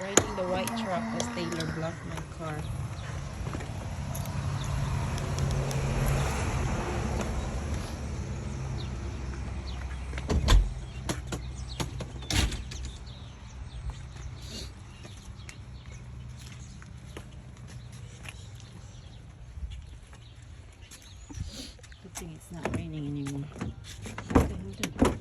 riding the white truck as Taylor blocked my car. Good thing it's not raining anymore. Okay, hold on.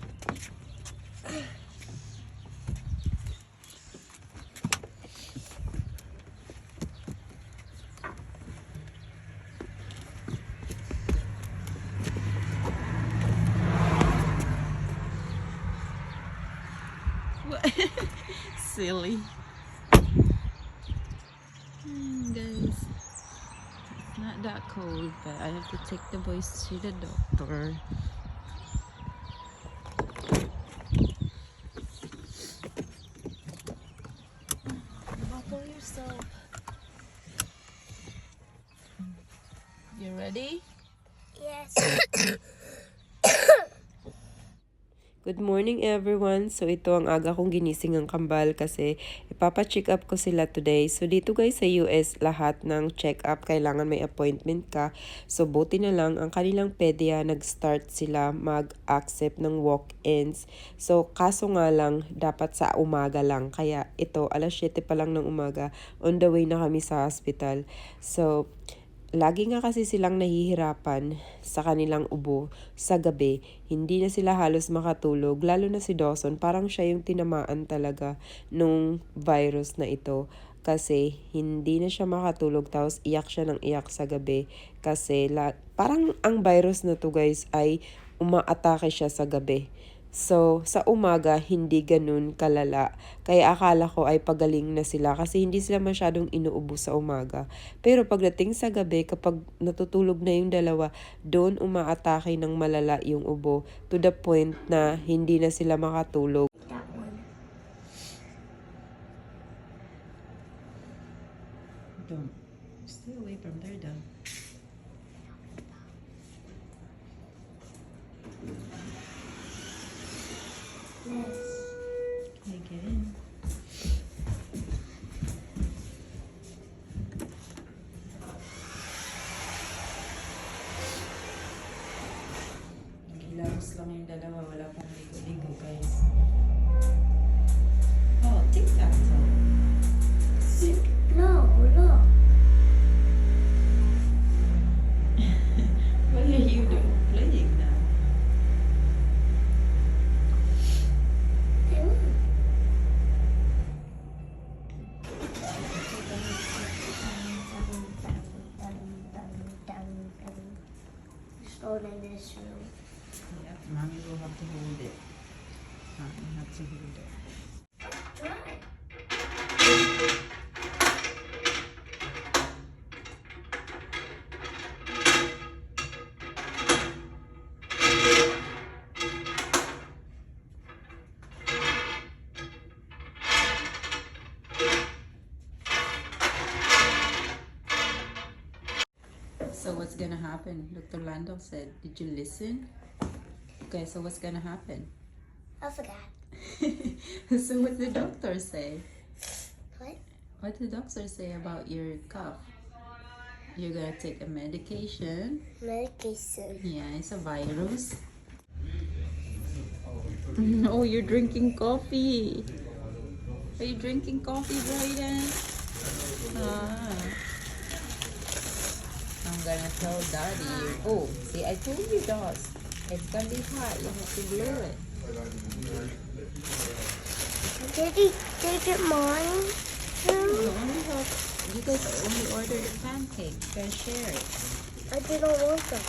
Silly. Guys, it's not that cold, but I have to take the boys to the doctor. Buckle yourself. You ready? Yes. Good morning everyone. So ito ang aga kong ginising ang kambal kasi ipapacheck up ko sila today. So dito guys sa US, lahat ng check up kailangan may appointment ka. So buti na lang ang kanilang pedya nag-start sila mag-accept ng walk-ins. So kaso nga lang dapat sa umaga lang. Kaya ito alas 7 pa lang ng umaga, on the way na kami sa hospital. So lagi nga kasi silang nahihirapan sa kanilang ubo sa gabi. Hindi na sila halos makatulog, lalo na si Dawson. Parang siya yung tinamaan talaga nung virus na ito. Kasi hindi na siya makatulog, tapos iyak siya ng iyak sa gabi. Kasi parang ang virus na to guys ay umaatake siya sa gabi. So, sa umaga, hindi ganun kalala. Kaya akala ko ay pagaling na sila kasi hindi sila masyadong inuubo sa umaga. Pero pagdating sa gabi, kapag natutulog na yung dalawa, doon umaatake ng malala yung ubo to the point na hindi na sila makatulog. That one. Don't. Stay away from there, though. Yes. Okay, get in. Naghilamos lang yung dalawa. Wala pang ligo-ligo, guys. Oh, tic-tac-toe. No, look. What are you doing? Playing now. Stored in this room. Yeah, mommy will have to hold it. Mommy have to hold it. Try. So what's gonna happen? Dr. Lando said, did you listen? Okay, so what's gonna happen? I forgot. So what did the doctor say? What? What did the doctor say about your cough? You're gonna take a medication. Medication. Yeah, it's a virus. No, you're drinking coffee. Are you drinking coffee, Brayden? Ah. I'm gonna tell Daddy. Oh, see, I told you, Dos. It's gonna be hot. You have to blow it. Did take it mine? You only have. You guys only ordered a pancake. You guys share it. I didn't want that.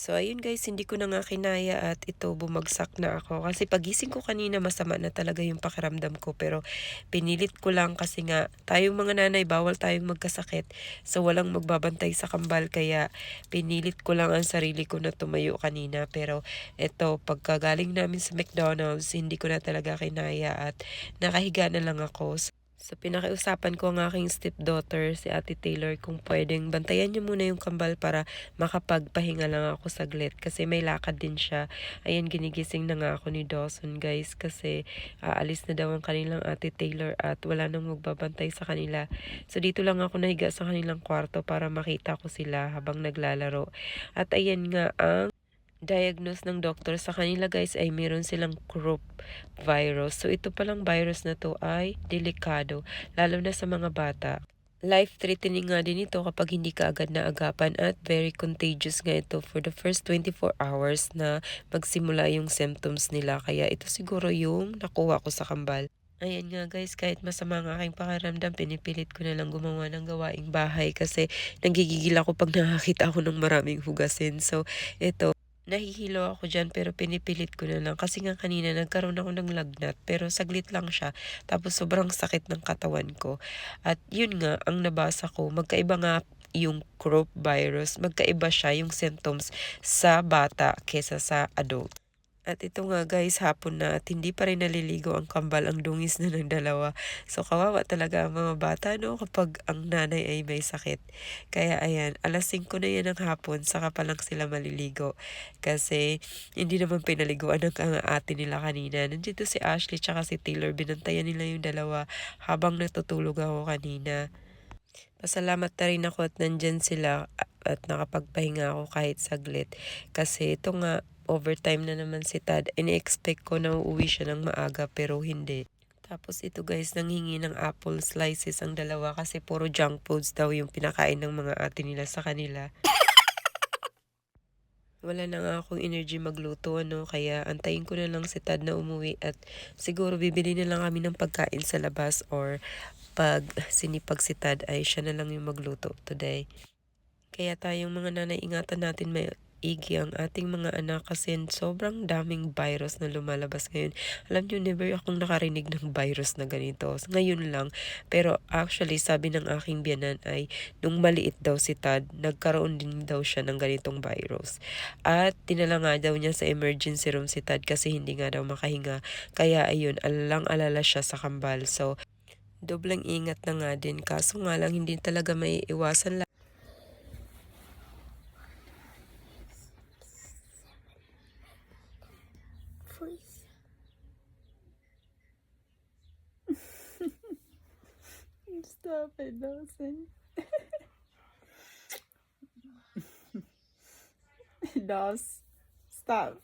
So ayun guys, hindi ko na nga kinaya at ito bumagsak na ako. Kasi pagising ko kanina masama na talaga yung pakiramdam ko. Pero pinilit ko lang kasi nga tayong mga nanay bawal tayong magkasakit. So walang magbabantay sa kambal kaya pinilit ko lang ang sarili ko na tumayo kanina. Pero ito pagkagaling namin sa McDonald's hindi ko na talaga kinaya at nakahiga na lang ako. So, pinakiusapan ko ang aking stepdaughter, si Ate Taylor, kung pwedeng bantayan niyo muna yung kambal para makapagpahinga lang ako saglit. Kasi may lakad din siya. Ayan, ginigising na nga ako ni Dawson, guys. Kasi aalis na daw ang kanilang Ate Taylor at wala nang magbabantay sa kanila. So, dito lang ako nahiga sa kanilang kwarto para makita ko sila habang naglalaro. At ayan nga ang diagnose ng doktor sa kanila, guys, ay meron silang croup virus. So ito palang virus na to ay delikado, lalo na sa mga bata. Life-threatening nga din ito kapag hindi ka agad naagapan at very contagious nga ito for the first 24 hours na magsimula yung symptoms nila. Kaya ito siguro yung nakuha ko sa kambal. Ayan nga, guys, kahit masama ang aking pakiramdam, pinipilit ko na lang gumawa ng gawaing bahay kasi nagigigil ako pag nakakita ako ng maraming hugasin. So ito, nahihilo ako dyan pero pinipilit ko na lang kasi nga kanina nagkaroon ako ng lagnat pero saglit lang siya tapos sobrang sakit ng katawan ko. At yun nga, ang nabasa ko, magkaiba nga yung croup virus, magkaiba siya yung symptoms sa bata kesa sa adult. At ito nga, guys, hapon na at hindi pa rin naliligo ang kambal, ang dungis na ng dalawa. So kawawa talaga ang mga bata, no, kapag ang nanay ay may sakit. Kaya ayan, alas 5 na yan ng hapon, saka pa lang sila maliligo. Kasi hindi naman pinaliguan ng ang ate nila kanina. Nandito si Ashley tsaka si Taylor, binantayan nila yung dalawa habang natutulog ako kanina. Pasalamat na rin ako at nandyan sila at nakapagpahinga ako kahit saglit. Kasi ito nga, overtime na naman si Tad. Ini-expect ko na uuwi siya ng maaga pero hindi. Tapos ito, guys, nanghingi ng apple slices ang dalawa kasi puro junk foods daw yung pinakain ng mga ate nila sa kanila. Wala na nga akong energy magluto, ano, kaya antayin ko na lang si Tad na umuwi at siguro bibili na lang kami ng pagkain sa labas or pag sinipag si Tad ay siya na lang yung magluto today. Kaya tayong mga nanay, ingatan natin maigi ang ating mga anak kasi sobrang daming virus na lumalabas ngayon. Alam nyo, never akong nakarinig ng virus na ganito. Ngayon lang. Pero actually, sabi ng aking biyanan ay nung maliit daw si Tad, nagkaroon din daw siya ng ganitong virus. At tinala nga daw niya sa emergency room si Tad kasi hindi nga daw makahinga. Kaya ayun, alalang-alala siya sa kambal. So, dobleng ingat na nga din. Kaso nga lang, hindi talaga may iwasan. Please. Stop it, Dawson. Dawes, stop.